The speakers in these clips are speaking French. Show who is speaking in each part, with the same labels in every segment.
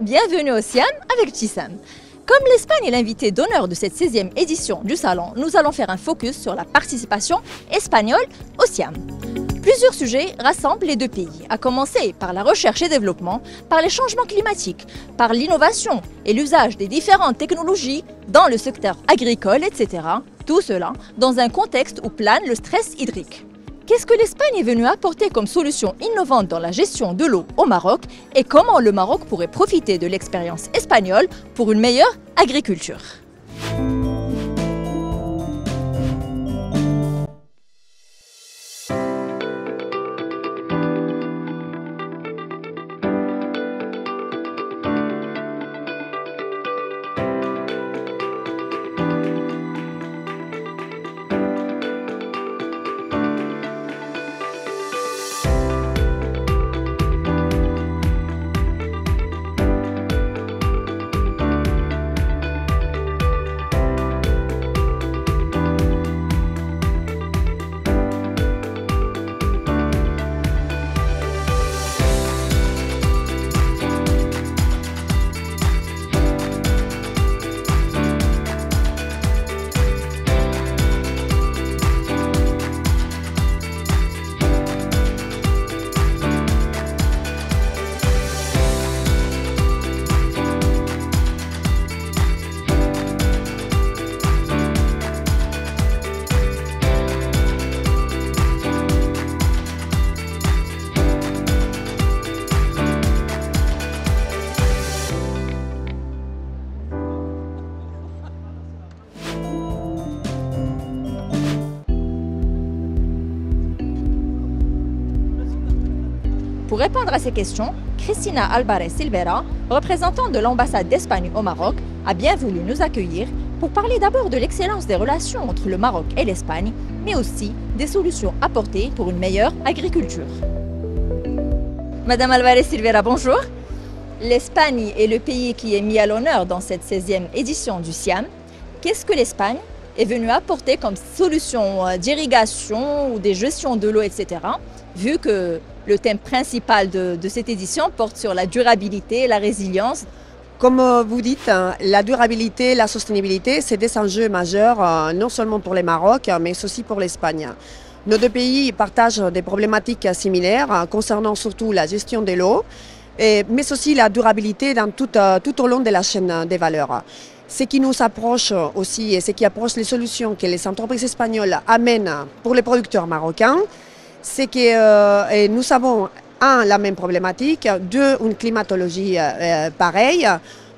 Speaker 1: bienvenue au Siam avec Tissam. Comme l'Espagne est l'invité d'honneur de cette 16e édition du Salon, nous allons faire un focus sur la participation espagnole au Siam. Plusieurs sujets rassemblent les deux pays, à commencer par la recherche et développement, par les changements climatiques, par l'innovation et l'usage des différentes technologies dans le secteur agricole, etc. Tout cela dans un contexte où plane le stress hydrique. Qu'est-ce que l'Espagne est venue apporter comme solution innovante dans la gestion de l'eau au Maroc et comment le Maroc pourrait profiter de l'expérience espagnole pour une meilleure agriculture? Pour répondre à ces questions, Cristina Álvarez Silveira, représentante de l'ambassade d'Espagne au Maroc, a bien voulu nous accueillir pour parler d'abord de l'excellence des relations entre le Maroc et l'Espagne, mais aussi des solutions apportées pour une meilleure agriculture. Madame Álvarez Silveira, bonjour. L'Espagne est le pays qui est mis à l'honneur dans cette 16e édition du Siam. Qu'est-ce que l'Espagne est venue apporter comme solution d'irrigation ou des gestions de l'eau, etc., vu que le thème principal de cette édition porte sur la durabilité et la résilience?
Speaker 2: Comme vous dites, la durabilité, la soutenabilité, c'est des enjeux majeurs, non seulement pour le Maroc, mais aussi pour l'Espagne. Nos deux pays partagent des problématiques similaires concernant surtout la gestion de l'eau, mais aussi la durabilité tout au long de la chaîne des valeurs. Ce qui nous approche aussi et ce qui approche les solutions que les entreprises espagnoles amènent pour les producteurs marocains, c'est que nous avons, un, la même problématique, deux, une climatologie pareille.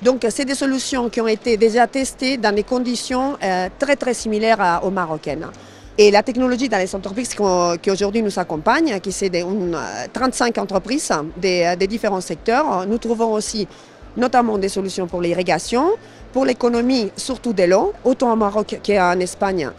Speaker 2: Donc, c'est des solutions qui ont été déjà testées dans des conditions très similaires aux marocaines. Et la technologie dans les entreprises qui aujourd'hui nous accompagnent, qui c'est 35 entreprises des différents secteurs, nous trouvons aussi notamment des solutions pour l'irrigation, pour l'économie, surtout de l'eau, autant au Maroc qu'en Espagne.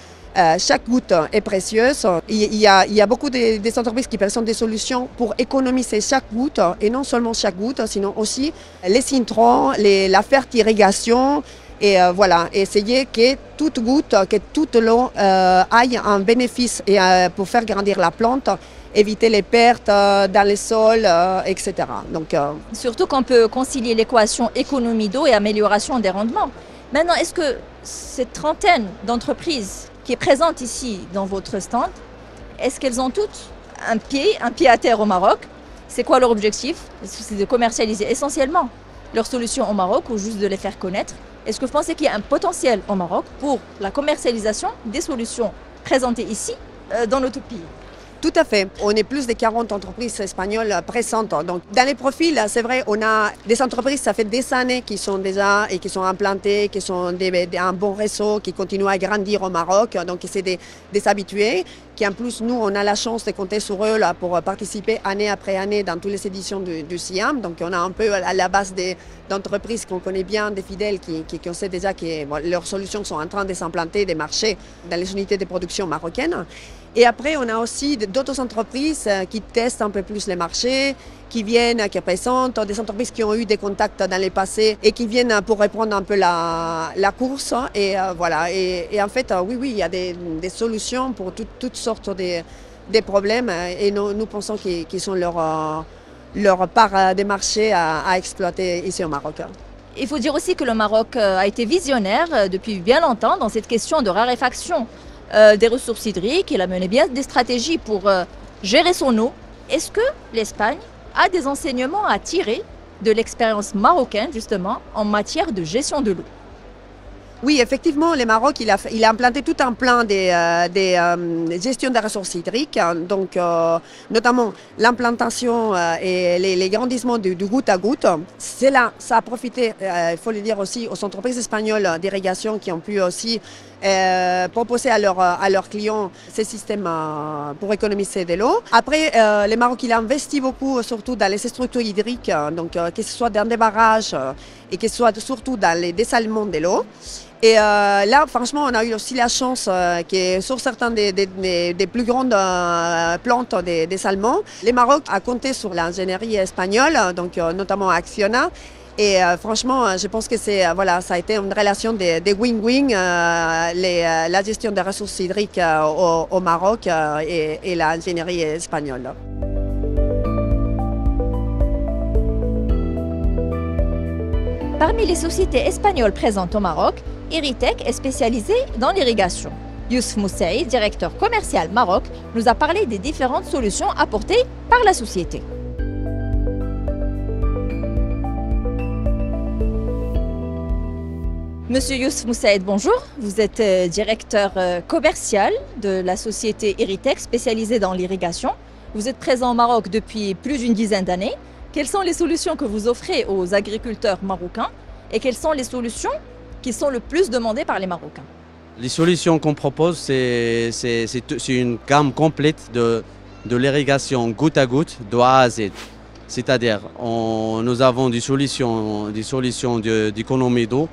Speaker 2: Chaque goutte est précieuse. Il y a beaucoup des entreprises qui présentent des solutions pour économiser chaque goutte, et non seulement chaque goutte, sinon aussi les intrants, la fertirrigation, et voilà, essayer que toute goutte, que toute l'eau aille en bénéfice et pour faire grandir la plante, éviter les pertes dans les sols, etc. Donc,
Speaker 1: surtout qu'on peut concilier l'équation économie d'eau et amélioration des rendements. Maintenant, est-ce que cette trentaine d'entreprises qui est présente ici dans votre stand, est-ce qu'elles ont toutes un pied à terre au Maroc? C'est quoi leur objectif? Est-ce que c'est de commercialiser essentiellement leurs solutions au Maroc ou juste de les faire connaître? Est-ce que vous pensez qu'il y a un potentiel au Maroc pour la commercialisation des solutions présentées ici dans notre pays?
Speaker 2: Tout à fait. On est plus de 40 entreprises espagnoles présentes. Donc, dans les profils, c'est vrai, on a des entreprises, ça fait des années qui sont déjà et qui sont implantées, qui sont un bon réseau, qui continuent à grandir au Maroc. Donc, c'est des habitués qui, en plus, nous, on a la chance de compter sur eux là, pour participer année après année dans toutes les éditions du Siam. Donc, on a un peu à la base d'entreprises qu'on connaît bien, des fidèles qui sait déjà que leurs solutions sont en train de s'implanter des marchés dans les unités de production marocaines. Et après, on a aussi d'autres entreprises qui testent un peu plus les marchés, qui viennent, qui présentent, des entreprises qui ont eu des contacts dans le passé et qui viennent pour reprendre un peu la course. Et voilà. Et en fait, oui, il y a des solutions pour toutes sortes de problèmes et nous pensons qu'ils sont leur part des marchés à exploiter ici au Maroc.
Speaker 1: Il faut dire aussi que le Maroc a été visionnaire depuis bien longtemps dans cette question de raréfaction des ressources hydriques. Il a mené bien des stratégies pour gérer son eau. Est-ce que l'Espagne a des enseignements à tirer de l'expérience marocaine justement en matière de gestion de l'eau?
Speaker 2: Oui, effectivement, le Maroc, il a implanté tout un plan des gestion des ressources hydriques, donc notamment l'implantation et les grandissements du goutte à goutte. C'est là, ça a profité, il faut le dire aussi, aux entreprises espagnoles d'irrigation qui ont pu aussi proposer à leurs clients ces systèmes pour économiser de l'eau. Après, le Maroc, il a investi beaucoup, surtout dans les structures hydriques, donc que ce soit dans des barrages et que ce soit surtout dans les dessalements de l'eau. Et là, franchement, on a eu aussi la chance que sur certaines des plus grandes plantes des dessalements, le Maroc a compté sur l'ingénierie espagnole, donc notamment Acciona. Et franchement, je pense que voilà, ça a été une relation de win-win, la gestion des ressources hydriques au Maroc et l'ingénierie espagnole.
Speaker 1: Parmi les sociétés espagnoles présentes au Maroc, Iritech est spécialisée dans l'irrigation. Yousf Moussaïd, directeur commercial Maroc, nous a parlé des différentes solutions apportées par la société. Monsieur Yousf Moussaïd, bonjour. Vous êtes directeur commercial de la société Iritech spécialisée dans l'irrigation. Vous êtes présent au Maroc depuis plus d'une dizaine d'années. Quelles sont les solutions que vous offrez aux agriculteurs marocains et quelles sont les solutions qui sont le plus demandées par les Marocains?
Speaker 3: Les solutions qu'on propose, c'est une gamme complète de l'irrigation goutte à goutte, de A à Z. C'est-à-dire, nous avons des solutions d'économie d'eau,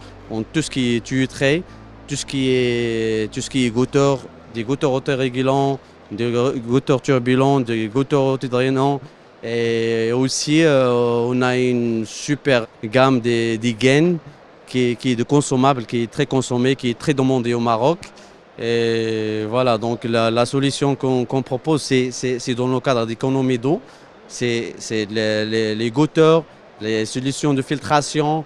Speaker 3: tout ce qui est tuyauterie, tout ce qui est goutteurs, des goutteurs autorégulants, des goutteurs turbulents, des goutteurs autodrainants. Et aussi, on a une super gamme des gaines qui est de consommables, qui est très consommée, qui est très demandée au Maroc. Et voilà, donc la solution qu'on propose, c'est dans le cadre d'économie d'eau. C'est les gouteurs, les solutions de filtration.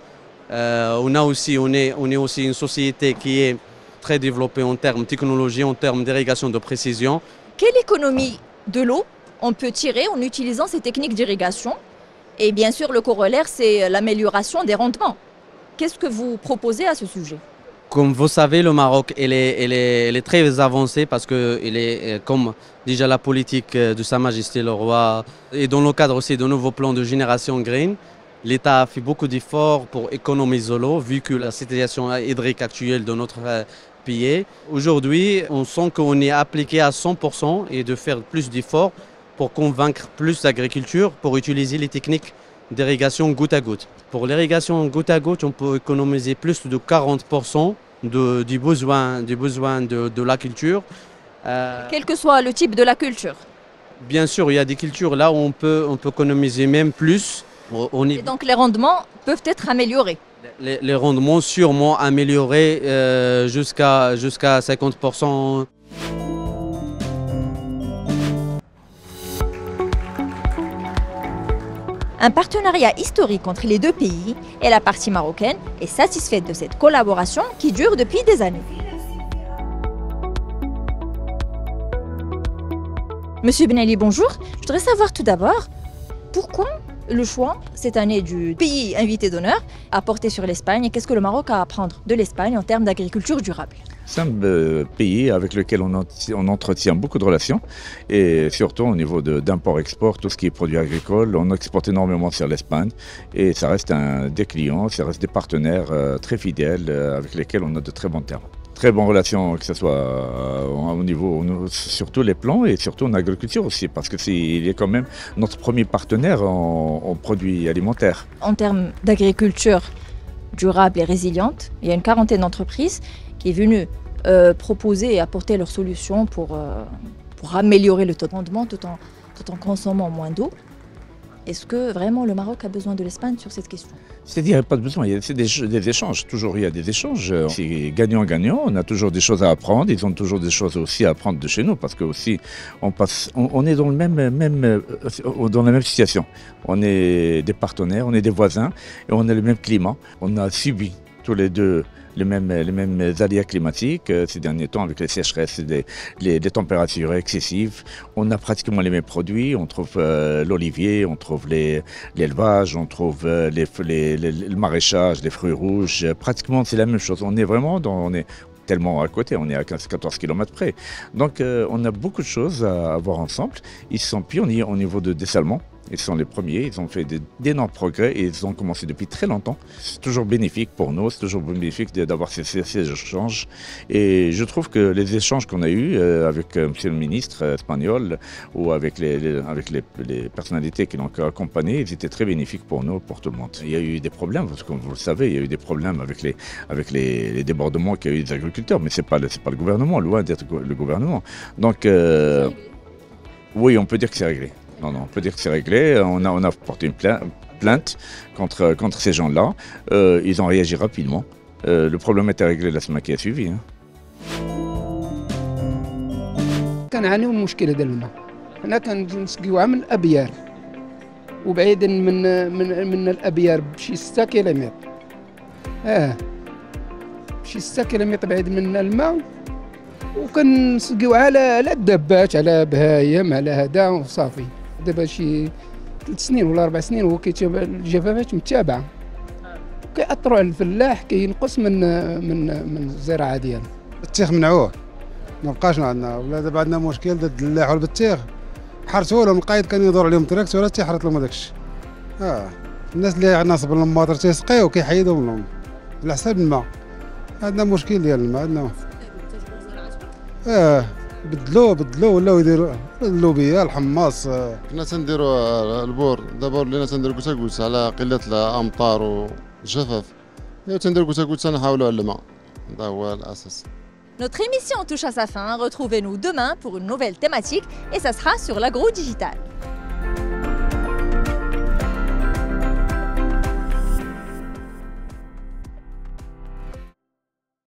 Speaker 3: On est aussi une société qui est très développée en termes de technologie, en termes d'irrigation de précision.
Speaker 1: Quelle économie de l'eau on peut tirer en utilisant ces techniques d'irrigation? Et bien sûr, le corollaire, c'est l'amélioration des rendements. Qu'est-ce que vous proposez à ce sujet?
Speaker 3: Comme vous savez, le Maroc il est très avancé parce que il est comme déjà la politique de Sa Majesté le Roi et dans le cadre aussi de nouveaux plans de génération green, l'État a fait beaucoup d'efforts pour économiser l'eau vu que la situation hydrique actuelle de notre pays. Aujourd'hui, on sent qu'on est appliqué à 100% et de faire plus d'efforts pour convaincre plus d'agriculture pour utiliser les techniques d'irrigation goutte à goutte. Pour l'irrigation goutte à goutte, on peut économiser plus de 40% du besoin de la culture.
Speaker 1: Quel que soit le type de la culture?
Speaker 3: Bien sûr, il y a des cultures là où on peut économiser même plus.
Speaker 1: Et donc les rendements peuvent être améliorés?
Speaker 3: Les rendements sûrement améliorés jusqu'à 50%.
Speaker 1: Un partenariat historique entre les deux pays et la partie marocaine est satisfaite de cette collaboration qui dure depuis des années. Monsieur Ben Ali, bonjour. Je voudrais savoir tout d'abord pourquoi le choix cette année du pays invité d'honneur a porté sur l'Espagne et qu'est-ce que le Maroc a à apprendre de l'Espagne en termes d'agriculture durable?
Speaker 4: C'est un pays avec lequel on entretient beaucoup de relations et surtout au niveau d'import-export, tout ce qui est produits agricoles, on exporte énormément sur l'Espagne et ça reste des clients, ça reste des partenaires très fidèles avec lesquels on a de très bons termes. Très bonnes relations, que ce soit au niveau sur tous les plans et surtout en agriculture aussi, parce qu'il est quand même notre premier partenaire en produits alimentaires.
Speaker 1: En termes d'agriculture durable et résiliente, il y a une quarantaine d'entreprises qui est venue proposer et apporter leurs solutions pour améliorer le taux de rendement tout en consommant moins d'eau. Est-ce que vraiment le Maroc a besoin de l'Espagne sur cette question?
Speaker 4: C'est-à-dire, il n'y a pas de besoin, c'est des échanges, toujours il y a des échanges. C'est gagnant-gagnant, on a toujours des choses à apprendre, ils ont toujours des choses aussi à apprendre de chez nous, parce que aussi, on est dans dans la même situation. On est des partenaires, on est des voisins, et on a le même climat. On a subi tous les deux les mêmes aléas climatiques ces derniers temps avec les sécheresses, les températures excessives. On a pratiquement les mêmes produits, on trouve l'olivier, on trouve l'élevage, on trouve le maraîchage, les fruits rouges. Pratiquement c'est la même chose. On est tellement à côté, on est à 14 km près. Donc on a beaucoup de choses à voir ensemble. Ils sont pionniers au niveau de dessalement. Ils sont les premiers, ils ont fait d'énormes progrès et ils ont commencé depuis très longtemps. C'est toujours bénéfique pour nous, c'est toujours bénéfique d'avoir ces échanges. Et je trouve que les échanges qu'on a eus avec monsieur le ministre espagnol ou avec les personnalités qui l'ont accompagné, ils étaient très bénéfiques pour nous, pour tout le monde. Il y a eu des problèmes, parce que comme vous le savez, il y a eu des problèmes avec les débordements qu'il y a eu des agriculteurs, mais c'est pas le gouvernement, loin d'être le gouvernement. Donc, oui, on peut dire que c'est réglé. Non, on peut dire que c'est réglé. On a porté une plainte contre ces gens-là. Ils ont réagi rapidement. Le problème était réglé la semaine qui a suivi.
Speaker 5: كنعانيو من المشكله ديال الماء. حنا كنسقيوها من الابيار وبعيدا من الابيار بشي 6 كيلومتر. بشي 6 كيلومتر بعيد من الماء وكنسقيوها على الدابات، على بهايم، على هذا وصافي. دابا شي 3 سنين ولا 4 سنين هو كيتابع الجفافات متابعه، كيأثروا على الفلاح، كينقص من الزراعه ديالو.
Speaker 6: التيخ منعوه ما بقاش عندنا، ولا دابا عندنا مشكل ديال الدلاح والبتيخ حرتوا لهم، القايد كان يدور عليهم تراكتور تيحرط لهم هذاك الشيء. الناس اللي ناصب الماطر تيسقيو كيحيدهم لهم على حساب الماء. عندنا مشكل ديال الماء عندنا. بدلوه ولاو يديروا اللوبيا الحماص.
Speaker 7: كنا تنديروا البور، دابا ولينا تنديروا كوتاكوت على قله الامطار والجفاف. تنديروا كوتاكوت نحاولوا على الماء، هذا هو الاساس.
Speaker 1: Notre émission touche à sa fin. Retrouvez-nous demain pour une nouvelle thématique et ça sera sur l'agro-digital.